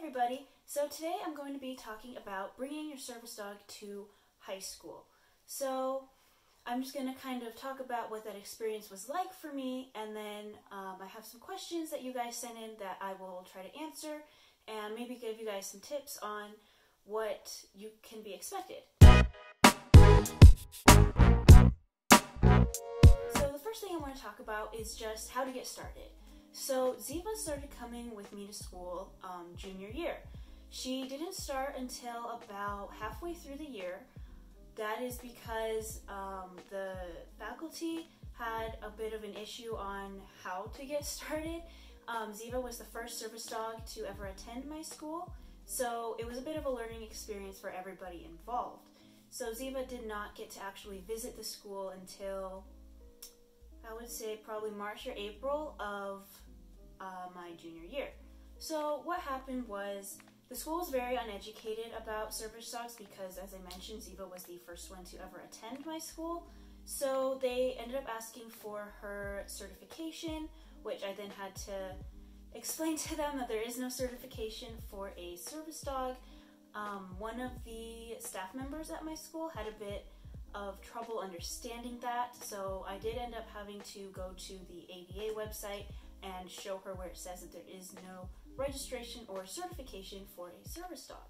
everybody. So today I'm going to be talking about bringing your service dog to high school. So I'm just going to kind of talk about what that experience was like for me, and then I have some questions that you guys sent in that I will try to answer and maybe give you guys some tips on what you can be expected. So the first thing I want to talk about is just how to get started. So Ziva started coming with me to school junior year. She didn't start until about halfway through the year. That is because the faculty had a bit of an issue on how to get started. Ziva was the first service dog to ever attend my school, so it was a bit of a learning experience for everybody involved. So Ziva did not get to actually visit the school until, I would say, probably March or April of my junior year. So what happened was the school was very uneducated about service dogs because, as I mentioned, Ziva was the first one to ever attend my school. So they ended up asking for her certification, which I then had to explain to them that there is no certification for a service dog. One of the staff members at my school had a bit of trouble understanding that, so I did end up having to go to the ADA website and show her where it says that there is no registration or certification for a service dog.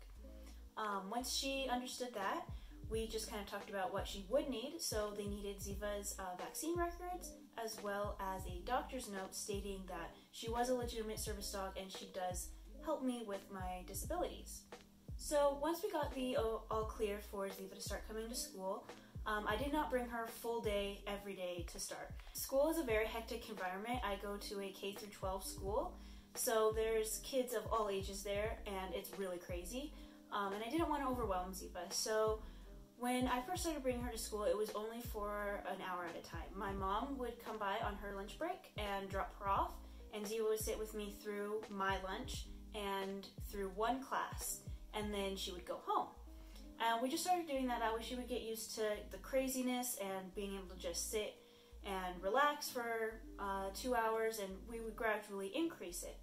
Once she understood that, we just kind of talked about what she would need. So they needed Ziva's vaccine records, as well as a doctor's note stating that she was a legitimate service dog and she does help me with my disabilities. So once we got the all clear for Ziva to start coming to school, I did not bring her full day every day to start. School is a very hectic environment. I go to a K through 12 school, so there's kids of all ages there, and it's really crazy. And I didn't want to overwhelm Ziva, so when I first started bringing her to school, it was only for an hour at a time. My mom would come by on her lunch break and drop her off, and Ziva would sit with me through my lunch and through one class, and then she would go home. We just started doing that. That way she would get used to the craziness and being able to just sit and relax for 2 hours, and we would gradually increase it.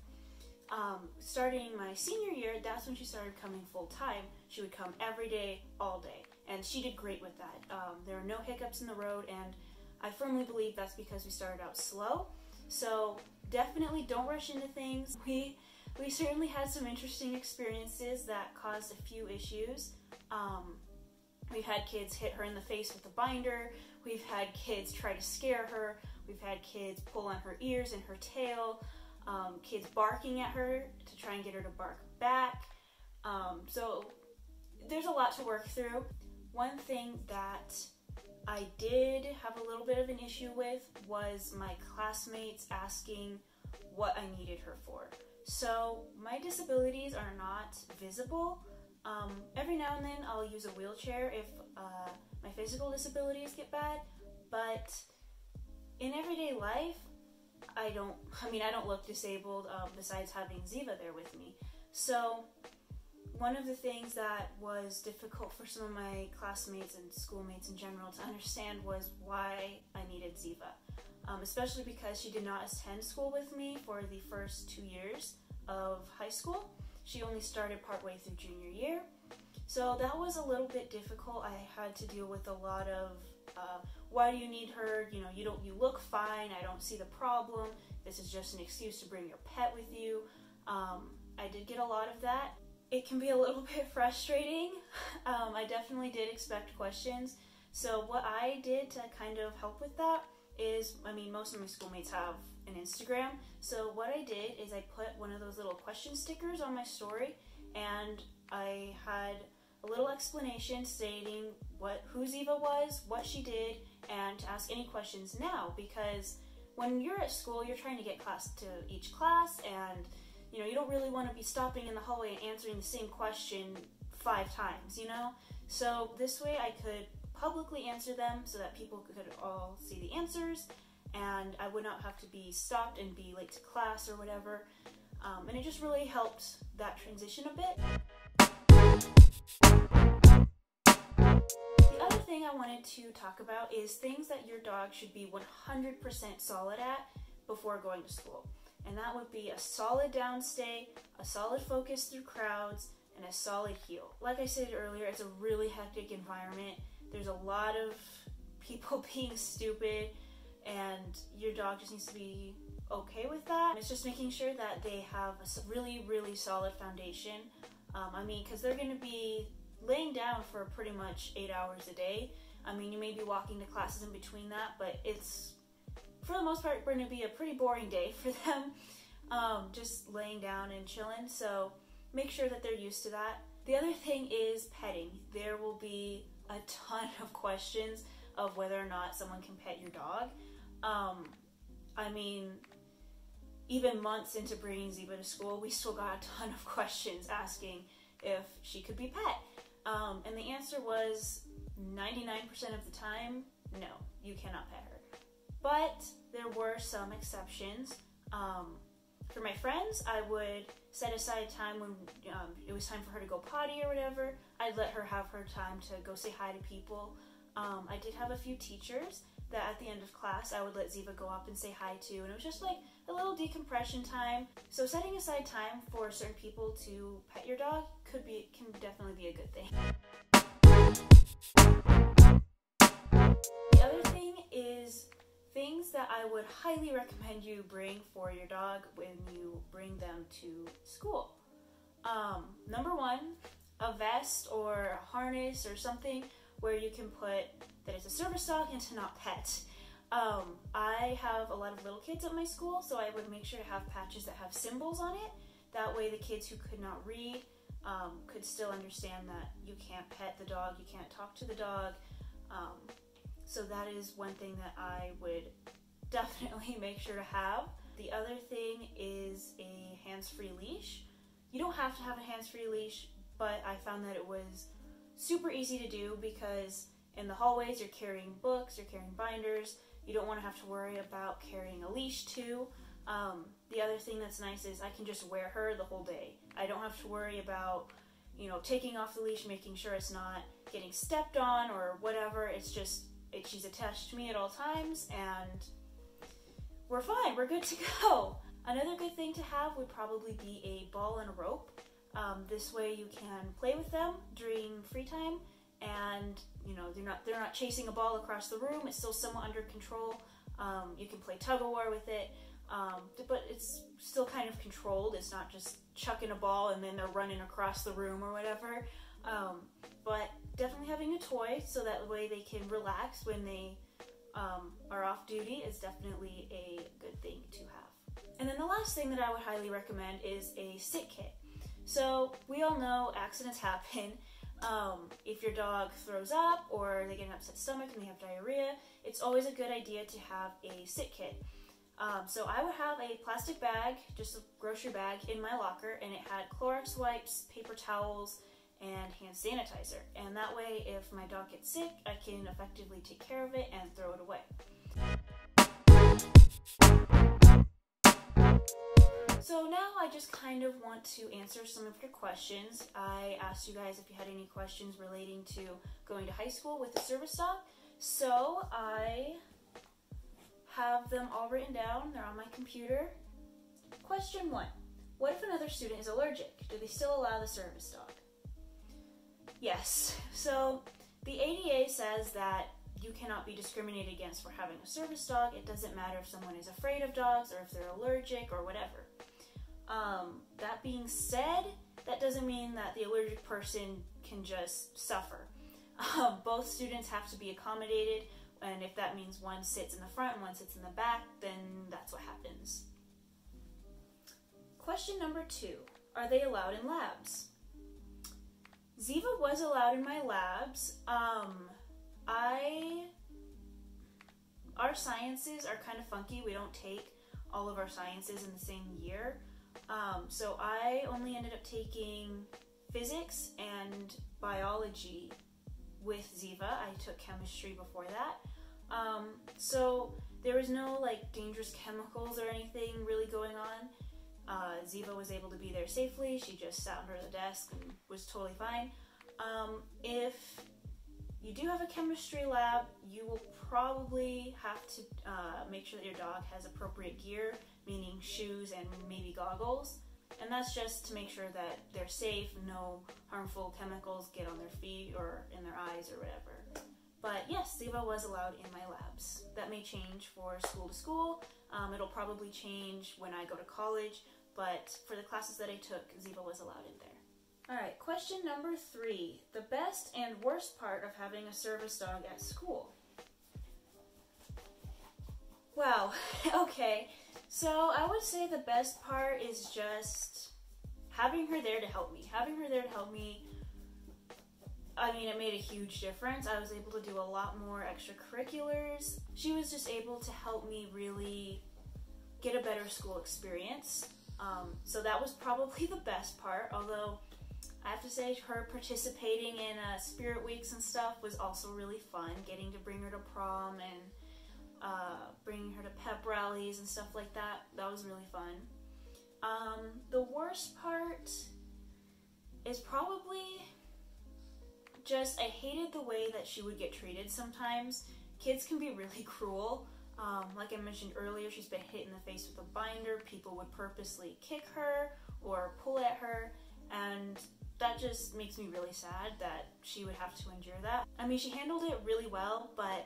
Starting my senior year, that's when she started coming full time. She would come every day, all day, and she did great with that. There were no hiccups in the road, and I firmly believe that's because we started out slow. So definitely don't rush into things. We certainly had some interesting experiences that caused a few issues. We've had kids hit her in the face with a binder. We've had kids try to scare her. We've had kids pull on her ears and her tail. Kids barking at her to try and get her to bark back. So there's a lot to work through. One thing that I did have a little bit of an issue with was my classmates asking what I needed her for. So my disabilities are not visible. Every now and then I'll use a wheelchair if my physical disabilities get bad, but in everyday life, I don't look disabled besides having Ziva there with me. So one of the things that was difficult for some of my classmates and schoolmates in general to understand was why I needed Ziva, especially because she did not attend school with me for the first 2 years of high school. She only started partway through junior year. So that was a little bit difficult. I had to deal with a lot of, why do you need her? You know, you look fine. I don't see the problem. This is just an excuse to bring your pet with you. I did get a lot of that. It can be a little bit frustrating. I definitely did expect questions. So what I did to kind of help with that is, most of my schoolmates have an Instagram. So what I did is I put one of those little question stickers on my story, and I had a little explanation stating who Ziva was, what she did, and to ask any questions now, because when you're at school, you're trying to get to each class, and you don't really want to be stopping in the hallway and answering the same question 5 times, So this way I could publicly answer them so that people could all see the answers, and I would not have to be stopped and be late to class or whatever. And it just really helped that transition a bit. The other thing I wanted to talk about is things that your dog should be 100% solid at before going to school. and that would be a solid downstay, a solid focus through crowds, and a solid heel. Like I said earlier, it's a really hectic environment. There's a lot of people being stupid, and your dog just needs to be okay with that. It's just making sure that they have a really, really solid foundation. Because they're going to be laying down for pretty much 8 hours a day. You may be walking to classes in between that, but it's, for the most part, going to be a pretty boring day for them, just laying down and chilling. So make sure that they're used to that. The other thing is petting. There will be a ton of questions of whether or not someone can pet your dog. Even months into bringing Ziva to school, we still got a ton of questions asking if she could be pet. And the answer was 99% of the time, no, you cannot pet her. But there were some exceptions. For my friends, I would set aside time when it was time for her to go potty or whatever. I'd let her have her time to go say hi to people. I did have a few teachers that at the end of class, I would let Ziva go up and say hi to, and it was just like a little decompression time. So setting aside time for certain people to pet your dog can definitely be a good thing. The other thing is things that I would highly recommend you bring for your dog when you bring them to school. Number one, a vest or a harness or something where you can put that it's a service dog and to not pet. I have a lot of little kids at my school, so I would make sure to have patches that have symbols on it. That way the kids who could not read could still understand that you can't pet the dog, you can't talk to the dog. So that is one thing that I would definitely make sure to have. The other thing is a hands-free leash. You don't have to have a hands-free leash, but I found that it was super easy to do because in the hallways you're carrying books, you're carrying binders, you don't want to have to worry about carrying a leash too. The other thing that's nice is I can just wear her the whole day. I don't have to worry about, taking off the leash, making sure it's not getting stepped on or whatever. It's just, she's attached to me at all times and we're fine, we're good to go. Another good thing to have would probably be a ball and a rope. This way you can play with them during free time and they're not chasing a ball across the room. It's still somewhat under control. You can play tug of war with it, but it's still kind of controlled. It's not just chucking a ball and then they're running across the room or whatever. But definitely having a toy so that way they can relax when they are off duty is definitely a good thing to have. And then the last thing that I would highly recommend is a sit kit. So we all know accidents happen. If your dog throws up or they get an upset stomach and they have diarrhea, it's always a good idea to have a sit kit. So I would have a plastic bag, just a grocery bag in my locker, and it had Clorox wipes, paper towels, and hand sanitizer. And that way, if my dog gets sick, I can effectively take care of it and throw it away. So now I just kind of want to answer some of your questions. I asked you guys if you had any questions relating to going to high school with a service dog. So I have them all written down. They're on my computer. Question 1. What if another student is allergic? Do they still allow the service dog? Yes. So the ADA says that you cannot be discriminated against for having a service dog. It doesn't matter if someone is afraid of dogs or if they're allergic or whatever. That being said, that doesn't mean that the allergic person can just suffer. Both students have to be accommodated, and if that means one sits in the front and one sits in the back, then that's what happens. Question number 2. Are they allowed in labs? Ziva was allowed in my labs. Our sciences are kind of funky. We don't take all of our sciences in the same year. So I only ended up taking physics and biology with Ziva. I took chemistry before that. So there was no dangerous chemicals or anything really going on. Ziva was able to be there safely. She just sat under the desk and was totally fine. If you do have a chemistry lab, you will probably have to make sure that your dog has appropriate gear meaning shoes and maybe goggles. And that's just to make sure that they're safe, no harmful chemicals get on their feet or in their eyes or whatever. But yes, Ziva was allowed in my labs. That may change for school to school. It'll probably change when I go to college, but for the classes that I took, Ziva was allowed in there. Alright, question number 3. The best and worst part of having a service dog at school. Wow, okay. So I would say the best part is just having her there to help me. Having her there to help me, I mean, it made a huge difference. I was able to do a lot more extracurriculars. She was just able to help me really get a better school experience. So that was probably the best part, although I have to say her participating in spirit weeks and stuff was also really fun. Getting to bring her to prom and bringing her to pep rallies and stuff like that. That was really fun. The worst part is probably just I hated the way that she would get treated sometimes. Kids can be really cruel. Like I mentioned earlier, she's been hit in the face with a binder. People would purposely kick her or pull at her, and that just makes me really sad that she would have to endure that. I mean, she handled it really well, but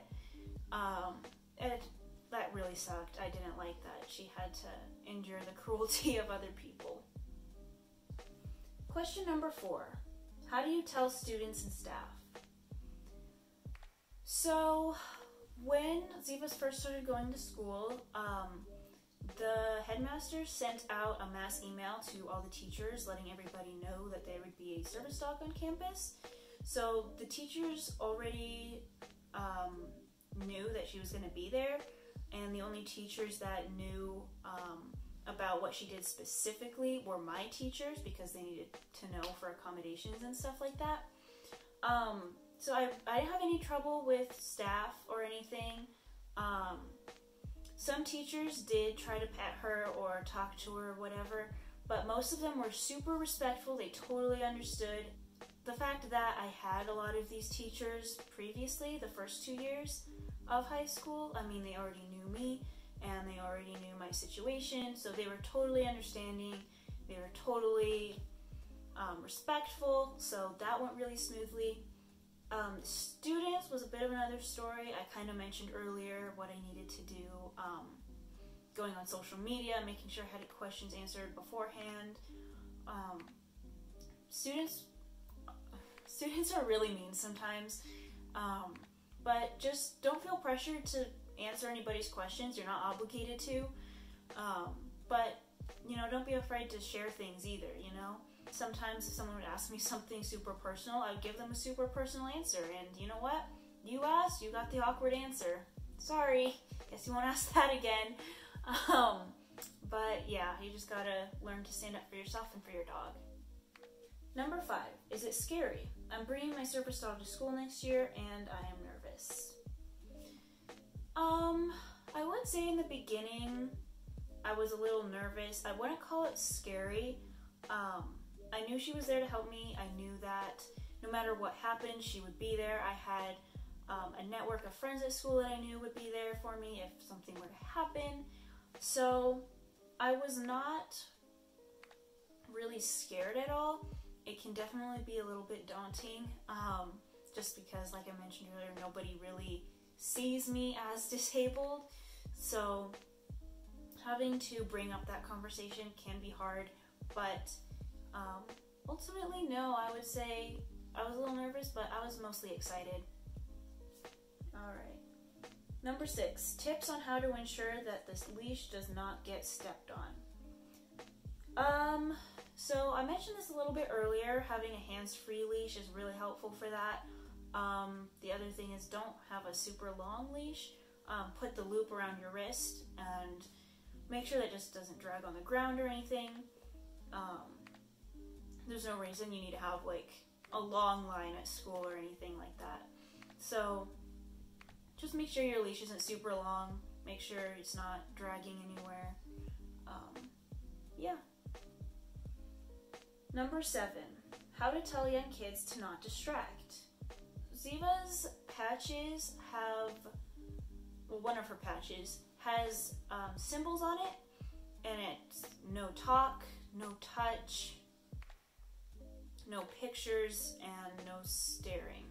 that really sucked. I didn't like that she had to endure the cruelty of other people. Question number 4. How do you tell students and staff? So, when Ziva's first started going to school, the headmaster sent out a mass email to all the teachers letting everybody know that there would be a service dog on campus. So the teachers already knew that she was going to be there, and the only teachers that knew about what she did specifically were my teachers, because they needed to know for accommodations and stuff like that. So I didn't have any trouble with staff or anything. Some teachers did try to pet her or talk to her or whatever, but most of them were super respectful. They totally understood. The fact that I had a lot of these teachers previously, the first 2 years of high school, I mean, they already knew me and they already knew my situation, so they were totally understanding. They were totally respectful, so that went really smoothly. Students was a bit of another story. I kind of mentioned earlier what I needed to do, going on social media, making sure I had questions answered beforehand. Students are really mean sometimes, but just don't feel pressured to answer anybody's questions. You're not obligated to, but don't be afraid to share things either. Sometimes if someone would ask me something super personal, I would give them a super personal answer, and you know what? You asked, you got the awkward answer. Sorry, guess you won't ask that again. But yeah, you just gotta learn to stand up for yourself and for your dog. Number 5, is it scary? I'm bringing my service dog to school next year, and I am nervous. I would say in the beginning, I was a little nervous. I wouldn't call it scary. I knew she was there to help me. I knew that no matter what happened, she would be there. I had a network of friends at school that I knew would be there for me if something were to happen. So I was not really scared at all. It can definitely be a little bit daunting, just because, like I mentioned earlier, nobody really sees me as disabled. So having to bring up that conversation can be hard, but ultimately, no, I would say I was a little nervous, but I was mostly excited. Alright. Number 6, tips on how to ensure that this leash does not get stepped on. So I mentioned this a little bit earlier, having a hands-free leash is really helpful for that. The other thing is don't have a super long leash. Put the loop around your wrist and make sure that it just doesn't drag on the ground or anything. There's no reason you need to have like a long line at school or anything like that. So just make sure your leash isn't super long. Make sure it's not dragging anywhere. Yeah. Number 7, how to tell young kids to not distract. Ziva's patches have, well, one of her patches has symbols on it, and it's no talk, no touch, no pictures, and no staring.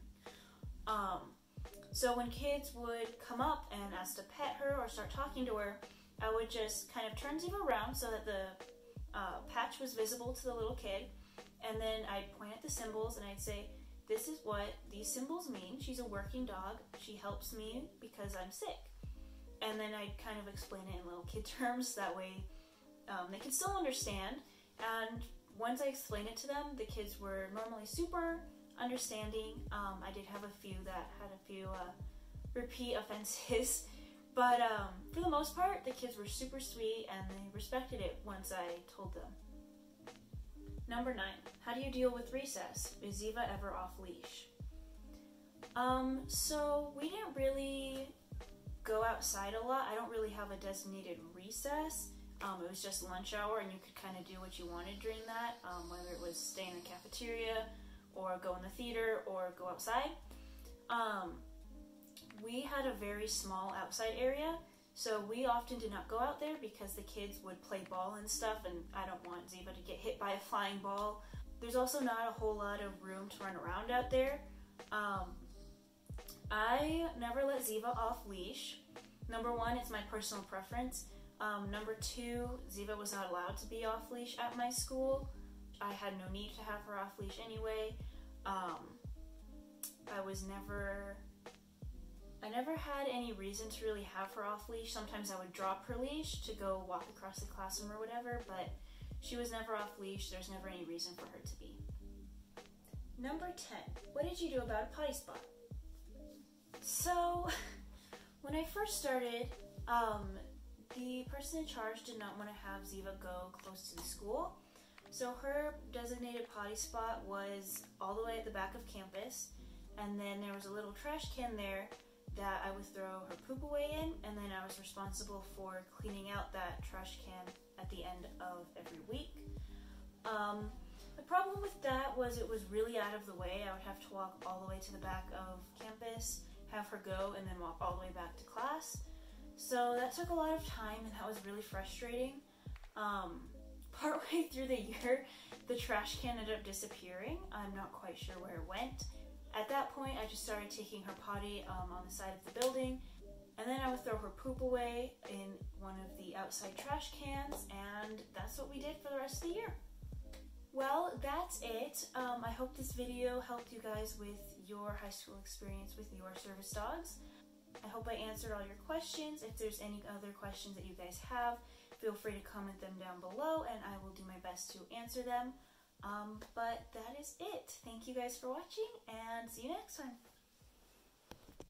So when kids would come up and ask to pet her or start talking to her, I would just kind of turn Ziva around so that the patch was visible to the little kid, and then I'd point at the symbols and I'd say, this is what these symbols mean. She's a working dog. She helps me because I'm sick. And then I'd kind of explain it in little kid terms. That way they can still understand. And once I explained it to them, the kids were normally super understanding. I did have a few that had a few repeat offenses. But for the most part, the kids were super sweet and they respected it once I told them. Number 9, how do you deal with recess? Is Ziva ever off leash? So we didn't really go outside a lot. I don't really have a designated recess. It was just lunch hour and you could kind of do what you wanted during that, whether it was stay in the cafeteria or go in the theater or go outside. We had a very small outside area, so we often did not go out there because the kids would play ball and stuff, and I don't want Ziva to get hit by a flying ball. There's also not a whole lot of room to run around out there. I never let Ziva off leash. Number 1, it's my personal preference. Number 2, Ziva was not allowed to be off leash at my school. I had no need to have her off leash anyway. I never had any reason to really have her off leash. Sometimes I would drop her leash to go walk across the classroom or whatever, but she was never off leash. There's never any reason for her to be. Number 10, what did you do about a potty spot? So, when I first started, the person in charge did not want to have Ziva go close to the school. So her designated potty spot was all the way at the back of campus, and then there was a little trash can there that I would throw her poop away in, and then I was responsible for cleaning out that trash can at the end of every week. The problem with that was it was really out of the way. I would have to walk all the way to the back of campus, have her go, and then walk all the way back to class. So that took a lot of time, and that was really frustrating. Partway through the year, the trash can ended up disappearing. I'm not quite sure where it went. At that point, I just started taking her potty on the side of the building, and then I would throw her poop away in one of the outside trash cans, and that's what we did for the rest of the year. Well, that's it. I hope this video helped you guys with your high school experience with your service dogs. I hope I answered all your questions. If there's any other questions that you guys have, feel free to comment them down below and I will do my best to answer them. But that is it. Thank you guys for watching and see you next time.